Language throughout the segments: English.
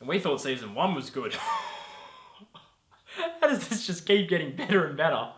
And we thought season 1 was good. How does this just keep getting better and better?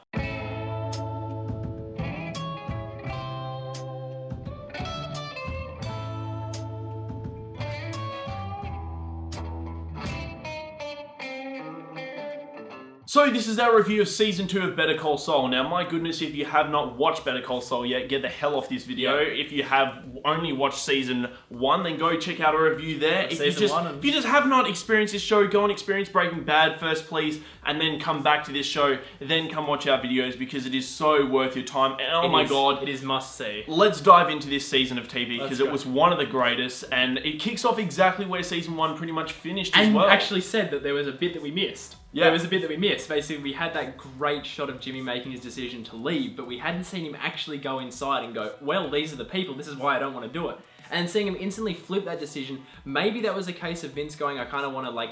So this is our review of Season 2 of Better Call Saul. Now, my goodness, if you have not watched Better Call Saul yet, get the hell off this video. Yeah. If you have only watched Season 1, then go check out a review there. If you just have not experienced this show, go and experience Breaking Bad first, please, and then come back to this show, then come watch our videos, because it is so worth your time. And oh my god. It is must see. Let's dive into this season of TV, because it was one of the greatest, and it kicks off exactly where Season 1 pretty much finished as well. And actually said that there was a bit that we missed. Yeah. There was a bit that we missed. Basically, we had that great shot of Jimmy making his decision to leave, but we hadn't seen him actually go inside and go, well, these are the people, this is why I don't want to do it. And seeing him instantly flip that decision, maybe that was a case of Vince going, I kind of want to, like,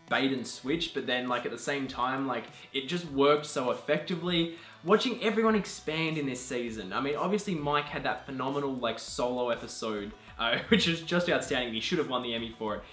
bait and switch, but then, like, at the same time, like, it just worked so effectively. Watching everyone expand in this season. I mean, obviously Mike had that phenomenal, like, solo episode, which is just outstanding. He should have won the Emmy for it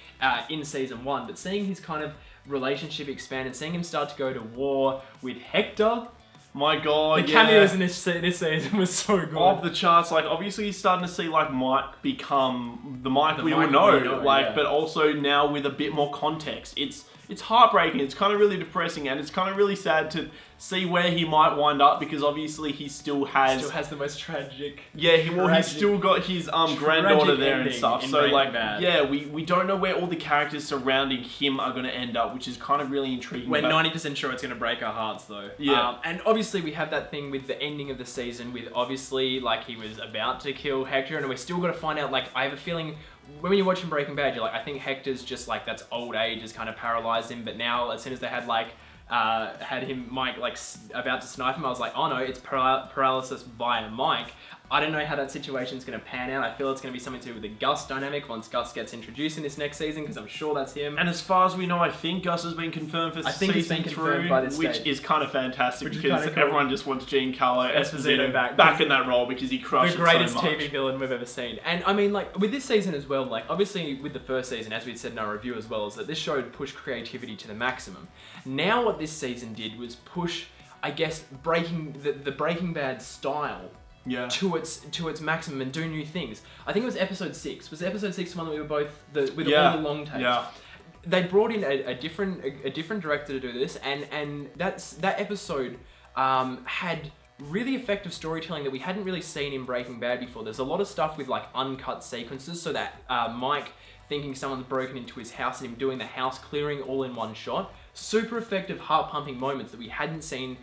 in season 1, but seeing his kind of relationship expand and seeing him start to go to war with Hector. My god, the cameos in this season was so good. Off the charts, like, obviously he's starting to see, like, Mike become the Mike we all know, but also now with a bit more context. It's heartbreaking, it's kind of really depressing, and it's kind of really sad to see where he might wind up, because obviously he still has the most tragic. Yeah, he's still got his granddaughter there and stuff. So like, yeah, we don't know where all the characters surrounding him are going to end up, which is kind of really intriguing. We're 90% sure it's going to break our hearts, though. Yeah, and obviously we have that thing with the ending of the season, with obviously like he was about to kill Hector, and we're still got to find out. Like, I have a feeling, when you're watching Breaking Bad, you're like, I think Hector's just like, that's old age has kind of paralyzed him. But now, as soon as they had like, Mike like about to snipe him, I was like, oh no, it's paralysis via Mike. I don't know how that situation's going to pan out. I feel it's going to be something to do with the Gus dynamic once Gus gets introduced in this next season, because I'm sure that's him. And as far as we know, I think Gus has been confirmed for season 3, by this which stage. is kind of fantastic, because everyone just wants Giancarlo Esposito back in that role, because he crushed the greatest so much. TV villain we've ever seen. And I mean, like, with this season as well, like, obviously with the first season, as we said in our review as well, is that this show would push creativity to the maximum. Now what this season did was push, I guess, breaking the Breaking Bad style to its maximum and do new things. I think it was episode 6. Was episode 6 the one that we were both with all the long takes? Yeah. They brought in a different director to do this, and that episode had really effective storytelling that we hadn't really seen in Breaking Bad before. There's a lot of stuff with like uncut sequences, so that Mike thinking someone's broken into his house and him doing the house clearing all in one shot. Super effective, heart-pumping moments that we hadn't seen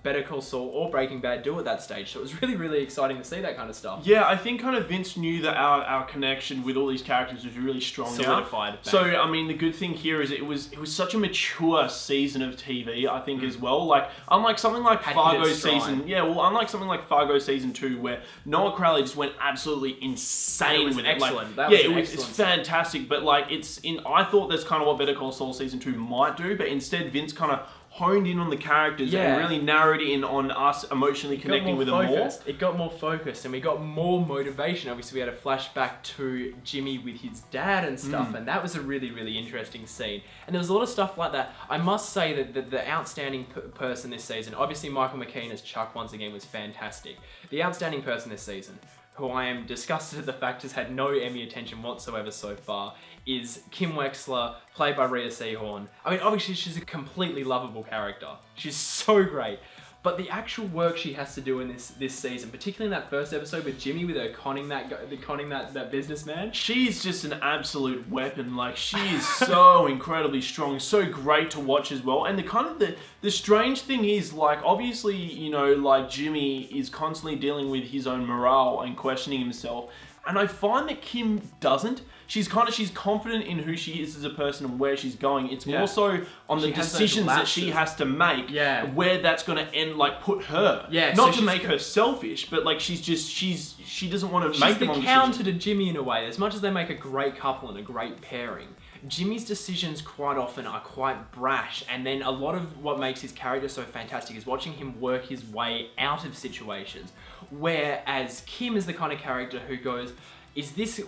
Better Call Saul or Breaking Bad do at that stage. So it was really, really exciting to see that kind of stuff. Yeah, I think kind of Vince knew that our connection with all these characters was really strong. Solidified. So, I mean, the good thing here is it was such a mature season of TV, I think, as well. Like, unlike something like Fargo season... Yeah, well, unlike something like Fargo season 2, where Noah Crowley just went absolutely insane with it. Excellent. Like, it's fantastic, but like, I thought that's kind of what Better Call Saul season 2 might do, but instead Vince kind of honed in on the characters and really narrowed in on us emotionally connecting with them more. It got more focused, and we got more motivation. Obviously, we had a flashback to Jimmy with his dad and stuff, and that was a really, really interesting scene. And there was a lot of stuff like that. I must say that the outstanding person this season, obviously Michael McKean as Chuck once again was fantastic. The outstanding person this season, who I am disgusted at the fact has had no Emmy attention whatsoever so far, is Kim Wexler, played by Rhea Seehorn. I mean, obviously she's a completely lovable character. She's so great. But the actual work she has to do in this season, particularly in that first episode with Jimmy, with her conning that businessman. She's just an absolute weapon. Like, she is so incredibly strong, so great to watch as well. And the strange thing is, like, obviously, you know, like, Jimmy is constantly dealing with his own morale and questioning himself. And I find that Kim doesn't. She's confident in who she is as a person and where she's going. It's more so on the decisions that she has to make, where that's going to end, like, put her. Yeah, not to make her selfish, but like she doesn't want to make them on decisions. She's the counter to Jimmy in a way. As much as they make a great couple and a great pairing, Jimmy's decisions quite often are quite brash, and then a lot of what makes his character so fantastic is watching him work his way out of situations. Whereas Kim is the kind of character who goes,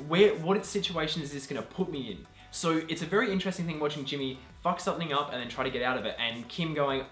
what situation is this going to put me in? So it's a very interesting thing watching Jimmy fuck something up and then try to get out of it, and Kim going,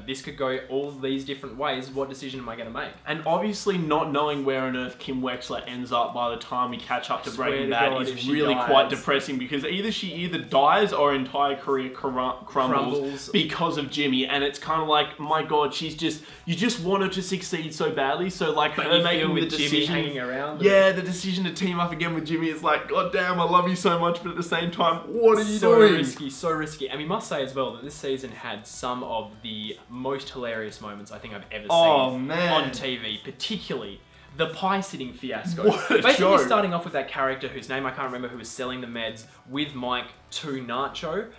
this could go all these different ways. What decision am I going to make? And obviously not knowing where on earth Kim Wexler ends up by the time we catch up to Breaking Bad is really quite depressing, because she dies or her entire career crumbles because of Jimmy. And it's kind of like, my God, you just want her to succeed so badly. So like her making the decision, Jimmy hanging around. Yeah, the decision to team up again with Jimmy is like, God damn, I love you so much, but at the same time, what are you doing? So risky. And we must say as well that this season had some of the most hilarious moments I think I've ever seen on TV, particularly the pie sitting fiasco. Basically joke. Starting off with that character whose name I can't remember, who was selling the meds with Mike to Nacho.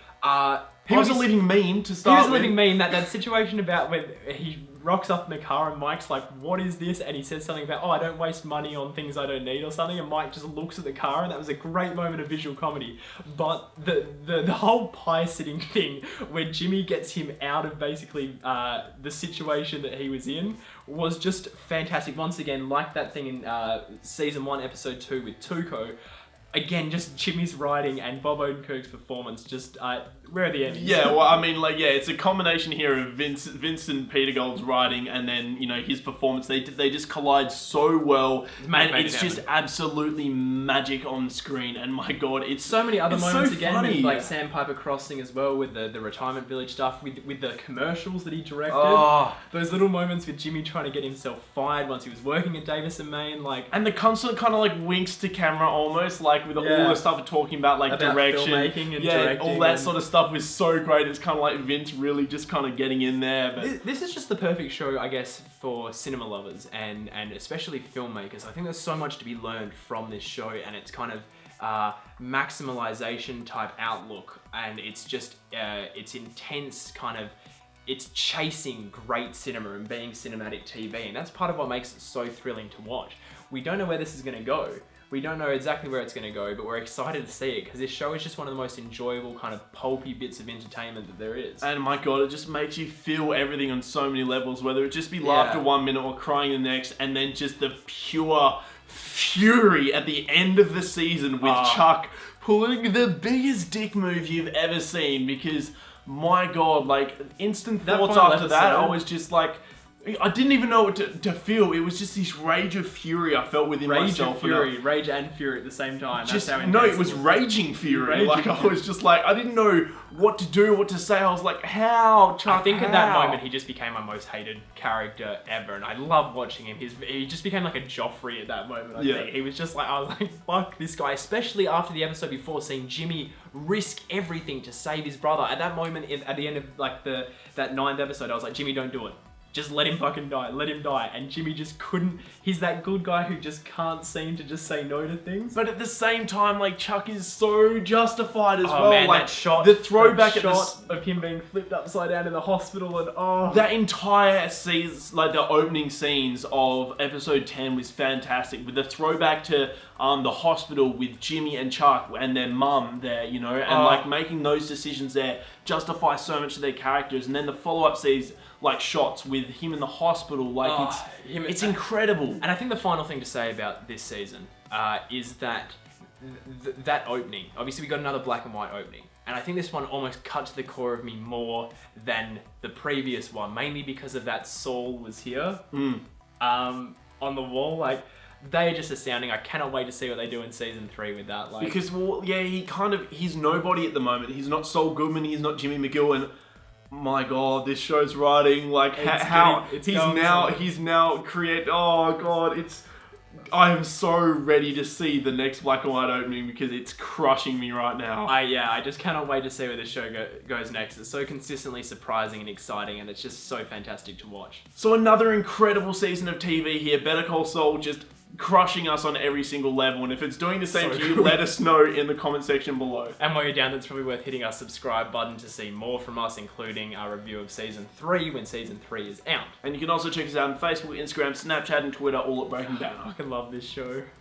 He was a living meme to start with. He was a living meme. That situation about when he rocks up in the car and Mike's like, what is this? And he says something about, I don't waste money on things I don't need or something. And Mike just looks at the car, and that was a great moment of visual comedy. But the whole pie sitting thing, where Jimmy gets him out of basically the situation that he was in, was just fantastic. Once again, like that thing in season 1, episode 2 with Tuco. Again, just Jimmy's writing and Bob Odenkirk's performance, just, where are the endings? Yeah, well, I mean, it's a combination here of Vincent Petergold's writing and then, his performance. They just collide so well, and it's just absolutely magic on screen, and my God, it's so many other moments so again, funny. with like Sandpiper Crossing as well, with the retirement village stuff, with the commercials that he directed. Those little moments with Jimmy trying to get himself fired once he was working at Davis and Maine, and the constant kind of like winks to camera almost, with all the stuff of talking about direction, filmmaking and directing, all that sort of stuff was so great. It's kind of like Vince really just kind of getting in there. But this is just the perfect show, I guess, for cinema lovers and especially filmmakers. I think there's so much to be learned from this show, and it's kind of maximalization type outlook, and it's just it's intense kind of. It's chasing great cinema and being cinematic TV, and that's part of what makes it so thrilling to watch. We don't know where this is going to go. We don't know exactly where it's going to go, but we're excited to see it, because this show is just one of the most enjoyable kind of pulpy bits of entertainment that there is. And my God, it just makes you feel everything on so many levels, whether it just be laughter 1 minute or crying the next, and then just the pure fury at the end of the season with Chuck pulling the biggest dick move you've ever seen, because my God, instant thoughts after that, I was just like, I didn't even know what to feel. It was just this rage of fury I felt within myself. Rage and fury at the same time. It was raging fury. I was just like, I didn't know what to do, what to say. I was like, how, Chuck? I think at that moment he just became my most hated character ever, and I love watching him. He just became like a Joffrey at that moment. I think he was just like, I was like, fuck this guy. Especially after the episode before, seeing Jimmy risk everything to save his brother. At that moment, at the end of that 9th episode, I was like, Jimmy, don't do it. Just let him fucking die. Let him die. And Jimmy just couldn't. He's that good guy who just can't seem to just say no to things. But at the same time, Chuck is so justified as well. Oh man, that shot. The throwback shot of him being flipped upside down in the hospital, and that entire season, the opening scenes of episode 10 was fantastic. With the throwback to the hospital with Jimmy and Chuck and their mum there, and making those decisions there justify so much of their characters. And then the follow-up scenes, shots with him in the hospital, it's incredible. And I think the final thing to say about this season is that that opening, obviously we got another black and white opening, and I think this one almost cut to the core of me more than the previous one, mainly because of that Saul was here on the wall. They are just astounding. I cannot wait to see what they do in season 3 with that. Because he's nobody at the moment. He's not Saul Goodman, he's not Jimmy McGill, and my God, this show's writing, he's now create. Oh God, I am so ready to see the next black and white opening, because it's crushing me right now. I just cannot wait to see where this show goes next. It's so consistently surprising and exciting, and it's just so fantastic to watch. So another incredible season of TV here. Better Call Saul just crushing us on every single level, and if it's doing the same to you, let us know in the comment section below. And while you're down, it's probably worth hitting our subscribe button to see more from us, including our review of season 3 when season 3 is out. And you can also check us out on Facebook, Instagram, Snapchat, and Twitter, all at Breaking Banter. I fucking love this show.